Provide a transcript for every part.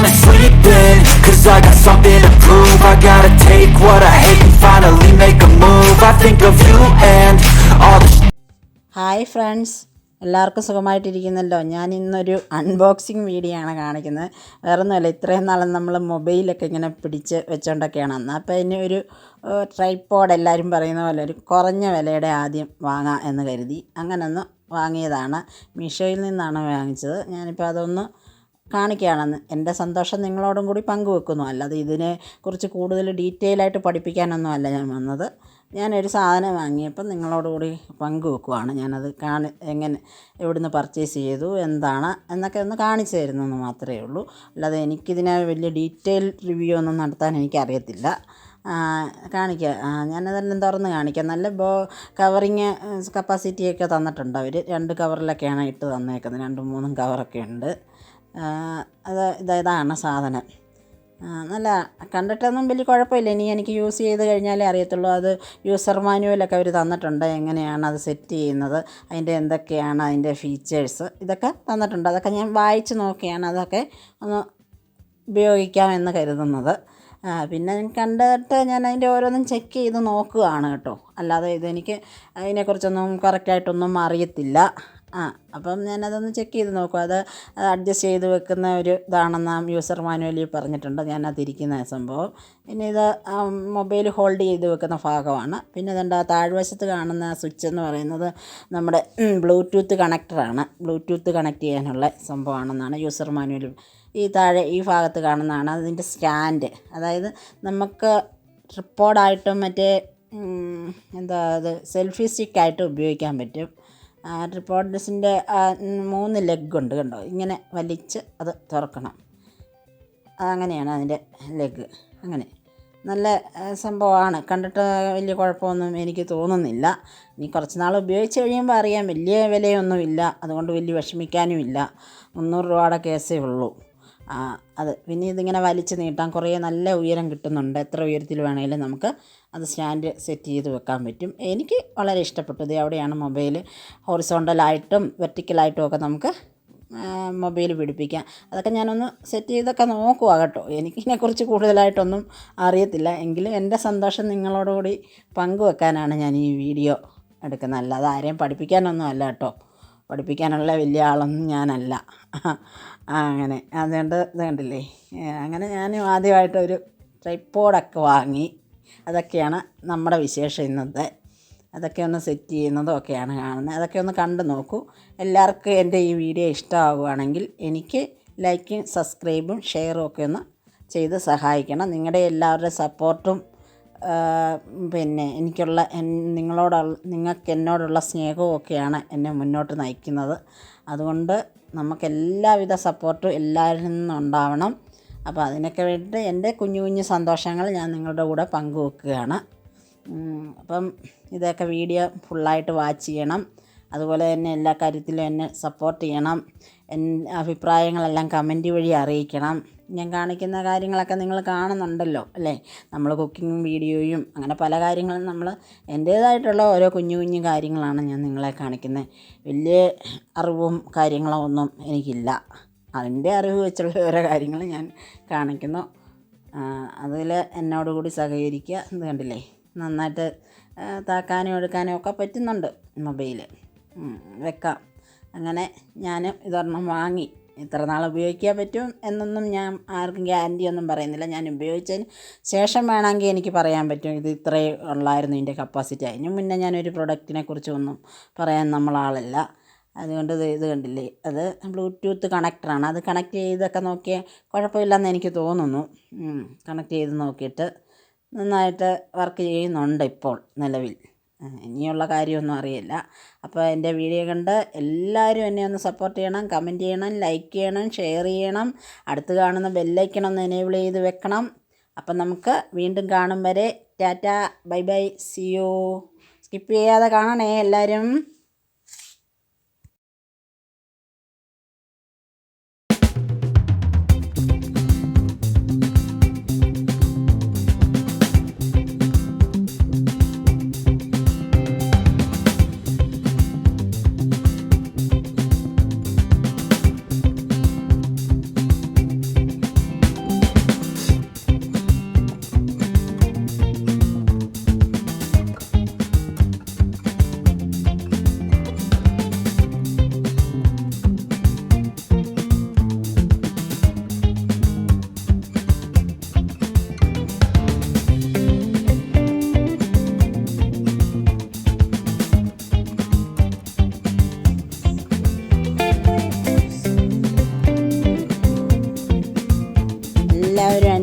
on and sleeping, cause I got something to prove. I gotta take what I hate and finally make a move. I think of you and all the hi friends, എല്ലാവർക്കും സുഖമായിട്ടിരിക്കുന്നല്ലോ. ഞാൻ ഇന്നൊരു unboxing video ആണ് കാണിക്കുന്നത്. വേറെ ഒന്നുമല്ല, ഇത്രയും നാളും നമ്മൾ മൊബൈലൊക്കെ ഇങ്ങനെ പിടിച്ച് വെച്ചുകൊണ്ടൊക്കെയാണ് അന്ന്. അപ്പോൾ ഇനി ഒരു ട്രൈപ്പോഡ് എല്ലാവരും പറയുന്ന പോലെ ഒരു കുറഞ്ഞ വിലയുടെ ആദ്യം വാങ്ങാം എന്ന് കരുതി അങ്ങനെ ഒന്ന് വാങ്ങിയതാണ്. മീഷോയിൽ നിന്നാണ് വാങ്ങിച്ചത്. ഞാനിപ്പോൾ അതൊന്ന് കാണിക്കുകയാണെന്ന് എൻ്റെ സന്തോഷം നിങ്ങളോടും കൂടി പങ്കുവെക്കുന്നു. അല്ലാതെ ഇതിനെക്കുറിച്ച് കൂടുതൽ ഡീറ്റെയിൽ ആയിട്ട് പഠിപ്പിക്കാനൊന്നും അല്ല ഞാൻ വന്നത്. ഞാനൊരു സാധനം വാങ്ങിയപ്പോൾ നിങ്ങളോടുകൂടി പങ്കുവെക്കുവാണ്. ഞാനത് എങ്ങനെ എവിടുന്ന് പർച്ചേസ് ചെയ്തു, എന്താണ് എന്നൊക്കെ ഒന്ന് കാണിച്ചു തരുന്നെന്ന് മാത്രമേ ഉള്ളൂ. അല്ലാതെ എനിക്കിതിനെ വലിയ ഡീറ്റെയിൽ റിവ്യൂ ഒന്നും നടത്താൻ എനിക്കറിയത്തില്ല. കാണിക്കാം, ഞാനതെല്ലാം തുറന്ന് കാണിക്കാം. നല്ല കവറിങ് കപ്പാസിറ്റിയൊക്കെ തന്നിട്ടുണ്ട് അവർ. 2 കവറിലൊക്കെയാണ് ഇട്ട് തന്നേക്കുന്നത്. 2-3 കവറൊക്കെ ഉണ്ട്. ഇതാണ് സാധനം. നല്ല കണ്ടിട്ടൊന്നും വലിയ കുഴപ്പമില്ല. ഇനി എനിക്ക് യൂസ് ചെയ്ത് കഴിഞ്ഞാലേ അറിയത്തുള്ളൂ. അത് യൂസർ മാനുവലൊക്കെ അവർ തന്നിട്ടുണ്ട്, എങ്ങനെയാണ് അത് സെറ്റ് ചെയ്യുന്നത്, അതിൻ്റെ എന്തൊക്കെയാണ് അതിൻ്റെ ഫീച്ചേഴ്സ്, ഇതൊക്കെ തന്നിട്ടുണ്ട്. അതൊക്കെ ഞാൻ വായിച്ച് നോക്കിയാണ് അതൊക്കെ ഒന്ന് ഉപയോഗിക്കാമെന്ന് കരുതുന്നത്. പിന്നെ കണ്ടിട്ട് ഞാൻ അതിൻ്റെ ഓരോന്നും ചെക്ക് ചെയ്ത് നോക്കുകയാണ് കേട്ടോ. അല്ലാതെ ഇതെനിക്ക് അതിനെക്കുറിച്ചൊന്നും കറക്റ്റായിട്ടൊന്നും അറിയത്തില്ല. അപ്പം ഞാനതൊന്ന് ചെക്ക് ചെയ്ത് നോക്കും. അത് അഡ്ജസ്റ്റ് ചെയ്ത് വെക്കുന്ന ഒരു ഇതാണെന്ന് യൂസർ മാനുവലിൽ പറഞ്ഞിട്ടുണ്ട്. ഞാനതിരിക്കുന്ന സംഭവം. പിന്നെ ഇത് മൊബൈൽ ഹോൾഡ് ചെയ്ത് വെക്കുന്ന ഭാഗമാണ്. പിന്നെ ഇതുണ്ട്, താഴ്വശത്ത് കാണുന്ന സ്വിച്ച് എന്ന് പറയുന്നത് നമ്മുടെ ബ്ലൂടൂത്ത് കണക്ടറാണ്. ബ്ലൂടൂത്ത് കണക്ട് ചെയ്യാനുള്ള സംഭവമാണെന്നാണ് യൂസർ മാനുവൽ. ഈ താഴെ ഈ ഭാഗത്ത് കാണുന്നതാണ് അതിൻ്റെ സ്റ്റാൻഡ്. അതായത് നമുക്ക് ട്രിപ്പോഡായിട്ടും മറ്റേ അത് സെൽഫി സ്റ്റിക്കായിട്ട് ഉപയോഗിക്കാൻ പറ്റും. ട്രിപ്പോഡിൻ്റെ 3 ലെഗുണ്ട് കണ്ടോ, ഇങ്ങനെ വലിച്ച് അത് തുറക്കണം. അങ്ങനെയാണ് അതിൻ്റെ ലെഗ്. അങ്ങനെ നല്ല സംഭവമാണ്. കണ്ടിട്ട് വലിയ കുഴപ്പമൊന്നും എനിക്ക് തോന്നുന്നില്ല. ഇനി കുറച്ച് നാൾ ഉപയോഗിച്ച് കഴിയുമ്പോൾ അറിയാം. വലിയ വിലയൊന്നുമില്ല, അതുകൊണ്ട് വലിയ വിഷമിക്കാനുമില്ല. 300 രൂപയുടെ കേസേ ഉള്ളൂ. അത് പിന്നെ ഇതിങ്ങനെ വലിച്ച് നീട്ടാൻ കുറേ നല്ല ഉയരം കിട്ടുന്നുണ്ട്. എത്ര ഉയരത്തിൽ വേണമെങ്കിലും നമുക്ക് അത് സ്റ്റാൻഡ് സെറ്റ് ചെയ്ത് വെക്കാൻ പറ്റും. എനിക്ക് വളരെ ഇഷ്ടപ്പെട്ടു. ഇത് അവിടെയാണ് മൊബൈൽ ഹൊറിസോണ്ടലായിട്ടും വെർട്ടിക്കലായിട്ടും ഒക്കെ നമുക്ക് മൊബൈൽ പിടിപ്പിക്കാം. അതൊക്കെ ഞാനൊന്ന് സെറ്റ് ചെയ്തൊക്കെ നോക്കുക കേട്ടോ. എനിക്കിതിനെക്കുറിച്ച് കൂടുതലായിട്ടൊന്നും അറിയത്തില്ല. എങ്കിലും എൻ്റെ സന്തോഷം നിങ്ങളോടുകൂടി പങ്കുവെക്കാനാണ് ഞാൻ ഈ വീഡിയോ എടുക്കുന്നത്. അല്ലാതെ ആരെയും പഠിപ്പിക്കാനൊന്നും അല്ല കേട്ടോ. പഠിപ്പിക്കാനുള്ള വലിയ ആളൊന്നും ഞാനല്ല. അങ്ങനെ അതുകൊണ്ട് ഇത് കണ്ടില്ലേ, അങ്ങനെ ഞാൻ ആദ്യമായിട്ടൊരു ട്രൈപ്പോഡൊക്കെ വാങ്ങി. അതൊക്കെയാണ് നമ്മുടെ വിശേഷം ഇന്നത്തെ. അതൊക്കെ ഒന്ന് സെറ്റ് ചെയ്യുന്നതും ഒക്കെയാണ് കാണുന്നത്. അതൊക്കെ ഒന്ന് കണ്ടു നോക്കൂ. എല്ലാവർക്കും എൻ്റെ ഈ വീഡിയോ ഇഷ്ടമാവുകയാണെങ്കിൽ എനിക്ക് ലൈക്കും സബ്സ്ക്രൈബും ഷെയറും ഒക്കെ ഒന്ന് ചെയ്ത് സഹായിക്കണം. നിങ്ങളുടെ എല്ലാവരുടെ സപ്പോർട്ടും പിന്നെ നിങ്ങൾക്ക് എന്നോടുള്ള സ്നേഹവും ഒക്കെയാണ് എന്നെ മുന്നോട്ട് നയിക്കുന്നത്. അതുകൊണ്ട് നമുക്ക് എല്ലാവിധ സപ്പോർട്ടും എല്ലാവരിൽ നിന്നും ഉണ്ടാവണം. അപ്പോൾ അതിനൊക്കെ വേണ്ടിയിട്ട് എൻ്റെ കുഞ്ഞു കുഞ്ഞു സന്തോഷങ്ങൾ ഞാൻ നിങ്ങളുടെ കൂടെ പങ്കുവെക്കുകയാണ്. അപ്പം ഇതൊക്കെ വീഡിയോ ഫുള്ളായിട്ട് വാച്ച് ചെയ്യണം. അതുപോലെ തന്നെ എല്ലാ കാര്യത്തിലും എന്നെ സപ്പോർട്ട് ചെയ്യണം. അഭിപ്രായങ്ങളെല്ലാം കമൻറ്റ് വഴി അറിയിക്കണം. ഞാൻ കാണിക്കുന്ന കാര്യങ്ങളൊക്കെ നിങ്ങൾ കാണുന്നുണ്ടല്ലോ അല്ലേ. നമ്മൾ കുക്കിംഗ് വീഡിയോയും അങ്ങനെ പല കാര്യങ്ങളും നമ്മൾ എൻ്റേതായിട്ടുള്ള ഓരോ കുഞ്ഞു കുഞ്ഞു കാര്യങ്ങളാണ് ഞാൻ നിങ്ങളെ കാണിക്കുന്നത്. വലിയ അറിവും കാര്യങ്ങളോ ഒന്നും എനിക്കില്ല. അതിൻ്റെ അറിവ് വെച്ചുള്ള ഓരോ കാര്യങ്ങൾ ഞാൻ കാണിക്കുന്നു. അതിൽ എന്നോടുകൂടി സഹകരിക്കുക. ഇത് കണ്ടില്ലേ, നന്നായിട്ട് താക്കാനും എടുക്കാനും ഒക്കെ പറ്റുന്നുണ്ട് മൊബൈൽ. വെക്കാം. അങ്ങനെ ഞാൻ ഇതൊരെണ്ണം വാങ്ങി. ഇത്ര നാൾ ഉപയോഗിക്കാൻ പറ്റും എന്നൊന്നും ഞാൻ ആർക്കും ഗ്യാരണ്ടി ഒന്നും പറയുന്നില്ല. ഞാൻ ഉപയോഗിച്ചതിന് ശേഷം വേണമെങ്കിൽ എനിക്ക് പറയാൻ പറ്റും ഇത് ഇത്രയേ ഉള്ളായിരുന്നു ഇതിൻ്റെ കപ്പാസിറ്റി. അതിന് മുന്നേ ഞാനൊരു പ്രൊഡക്റ്റിനെ കുറിച്ചൊന്നും പറയാൻ നമ്മളാളല്ല. അതുകൊണ്ട് ഇത് കണ്ടില്ലേ, അത് ബ്ലൂടൂത്ത് കണക്ടറാണ്. അത് കണക്ട് ചെയ്തൊക്കെ നോക്കിയാൽ കുഴപ്പമില്ലെന്ന് എനിക്ക് തോന്നുന്നു. കണക്ട് ചെയ്ത് നോക്കിയിട്ട് നന്നായിട്ട് വർക്ക് ചെയ്യുന്നുണ്ട് ഇപ്പോൾ നിലവിൽ. ഇനിയുള്ള കാര്യമൊന്നും അറിയില്ല. അപ്പോൾ എൻ്റെ വീഡിയോ കണ്ട് എല്ലാവരും എന്നെ ഒന്ന് സപ്പോർട്ട് ചെയ്യണം, കമൻറ്റ് ചെയ്യണം, ലൈക്ക് ചെയ്യണം, ഷെയർ ചെയ്യണം. അടുത്ത് കാണുന്ന ബെല്ലൈക്കൺ ഒന്ന് എനേബിൾ ചെയ്ത് വെക്കണം. അപ്പം നമുക്ക് വീണ്ടും കാണും വരെ tata, bye bye, see you. സ്കിപ്പ് ചെയ്യാതെ കാണണേ എല്ലാവരും.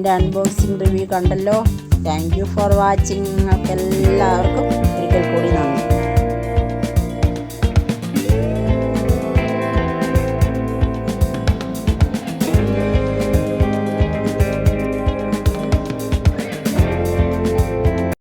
എൻ്റെ അൺബോക്സിങ് റിവ്യൂ കണ്ടല്ലോ. Thank you for watching. എല്ലാവർക്കും